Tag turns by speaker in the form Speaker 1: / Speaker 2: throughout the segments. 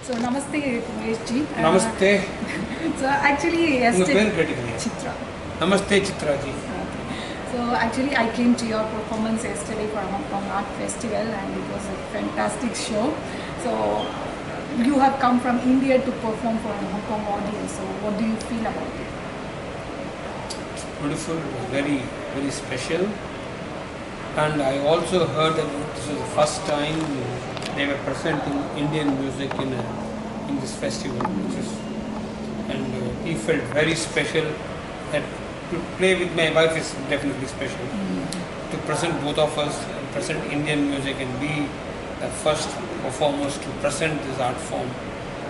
Speaker 1: So namaste Kumesh ji.
Speaker 2: Namaste.
Speaker 1: So actually yesterday Chitra.
Speaker 2: Namaste Chitra ji.
Speaker 1: Okay. So actually I came to your performance yesterday for Hong Kong Art Festival and it was a fantastic show. So you have come from India to perform for a Hong Kong audience. So what do you feel about it?
Speaker 2: Beautiful, it was very, very special. And I also heard that this was the first time they were presenting Indian music in this festival, and he felt very special. That to play with my wife is definitely special. To present both of us, and present Indian music and be the first performers to present this art form,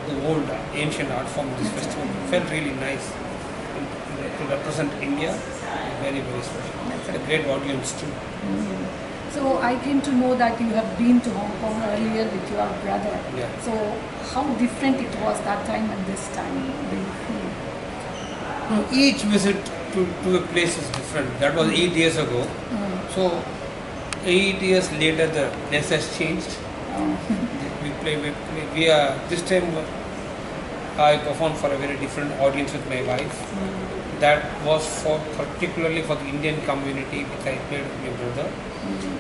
Speaker 2: the old ancient art form of this festival, felt really nice. To represent India, very, very special. It's a great audience too.
Speaker 1: So I came to know that you have been to Hong Kong earlier with your brother.
Speaker 2: Yeah.
Speaker 1: So how different it was that time and this time? Do you feel?
Speaker 2: No, each visit to a place is different. That was 8 years ago. So 8 years later, the place has changed. We are this time. I performed for a very different audience with my wife. That was particularly for the Indian community, which I played with my brother.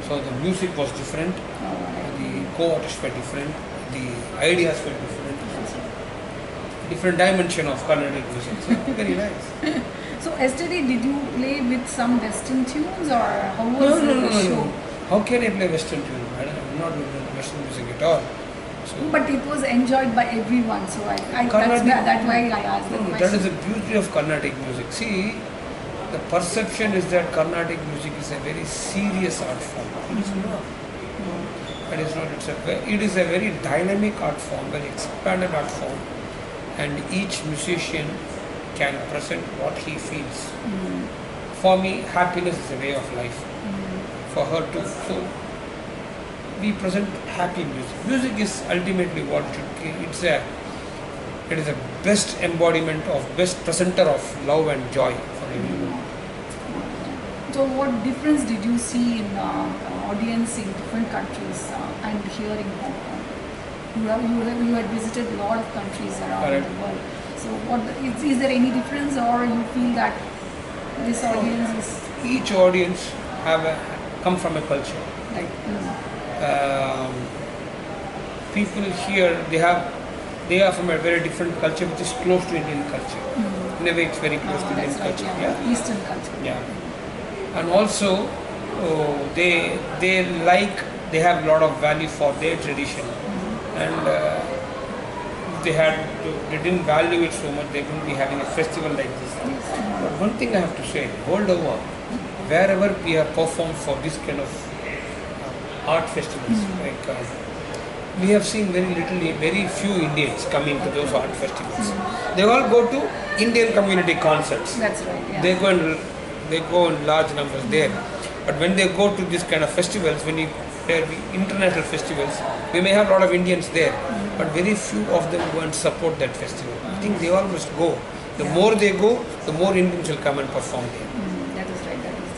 Speaker 2: So the music was different, the co-artists were different, the ideas were different. Different dimension of Carnatic music. So very nice.
Speaker 1: So yesterday, did you play with some Western tunes or how was the show?
Speaker 2: No. How can I play Western tune? I'm not doing Western music at all. So,
Speaker 1: but it was enjoyed by everyone, so that's why I asked the question.
Speaker 2: That is the beauty of Carnatic music. See, the perception is that Carnatic music is a very serious art form. It is not. It is not. It is a very dynamic art form, very expanded art form, and each musician can present what he feels. For me, happiness is a way of life. For her too. So we present happy music. Music is ultimately what it is a best embodiment of, best presenter of love and joy for everyone.
Speaker 1: So what difference did you see in audience in different countries and here in Hong Kong? You had visited a lot of countries around the world. So is there any difference or you feel that this audience is...
Speaker 2: Each audience come from a culture.
Speaker 1: Like,
Speaker 2: people here, they are from a very different culture which is close to Indian culture. In a way it's very close to Indian culture.
Speaker 1: Yeah. Eastern culture.
Speaker 2: Yeah. And also they have a lot of value for their tradition. And they didn't value it so much, they wouldn't be having a festival like this. But one thing I have to say, world over, wherever we have performed for this kind of art festivals, we have seen very few Indians coming to those art festivals. They all go to Indian community concerts.
Speaker 1: That's right. Yeah.
Speaker 2: They go in large numbers there. But when they go to these kind of festivals, international festivals, we may have a lot of Indians there, but very few of them go and support that festival. I think they all must go. The more they go, the more Indians will come and perform there.
Speaker 1: That is right. That is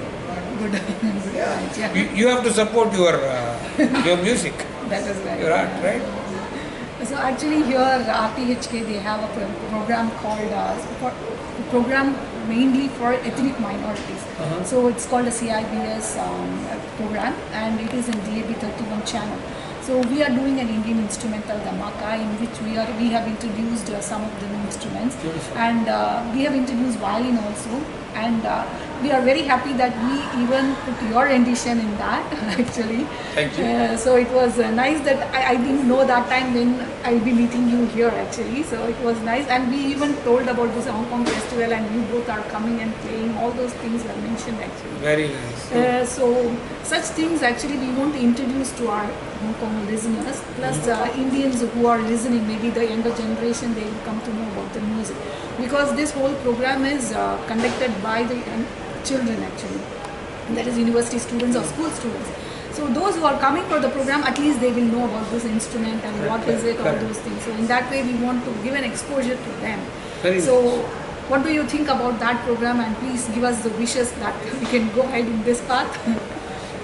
Speaker 1: good. Point, yeah.
Speaker 2: You have to support your music.
Speaker 1: That is right.
Speaker 2: Your art, right?
Speaker 1: So actually here RTHK they have a program called program mainly for ethnic minorities. So it's called a CIBS program and it is in DAB 31 channel. So we are doing an Indian instrumental Dhamaka in which we have introduced some of the new instruments.
Speaker 2: Beautiful.
Speaker 1: And we have introduced violin also, and we are very happy that we even put your rendition in that actually.
Speaker 2: Thank you.
Speaker 1: So it was nice that I didn't know that time when I'll be meeting you here actually. So it was nice, and we even told about this Hong Kong festival and you both are coming and playing. All those things were mentioned actually.
Speaker 2: Very nice.
Speaker 1: So such things actually we want to introduce to our Hong Kong listeners, plus Indians who are listening, maybe the younger generation, they will come to know about the music. Because this whole program is conducted by the children actually, that is university students or school students. So those who are coming for the program, at least they will know about this instrument and what is it, all those things. So in that way we want to give an exposure to them. So what do you think about that program, and please give us the wishes that we can go ahead in this path.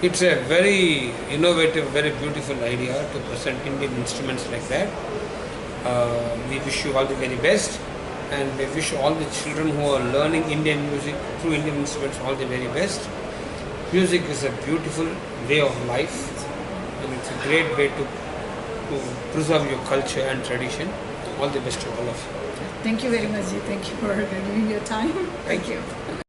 Speaker 2: It's a very innovative, very beautiful idea to present Indian instruments like that. We wish you all the very best, and we wish all the children who are learning Indian music through Indian instruments all the very best. Music is a beautiful way of life, and it's a great way to preserve your culture and tradition. All the best to all of you.
Speaker 1: Thank you very much, Ji. Thank you for giving your time.
Speaker 2: Thank you.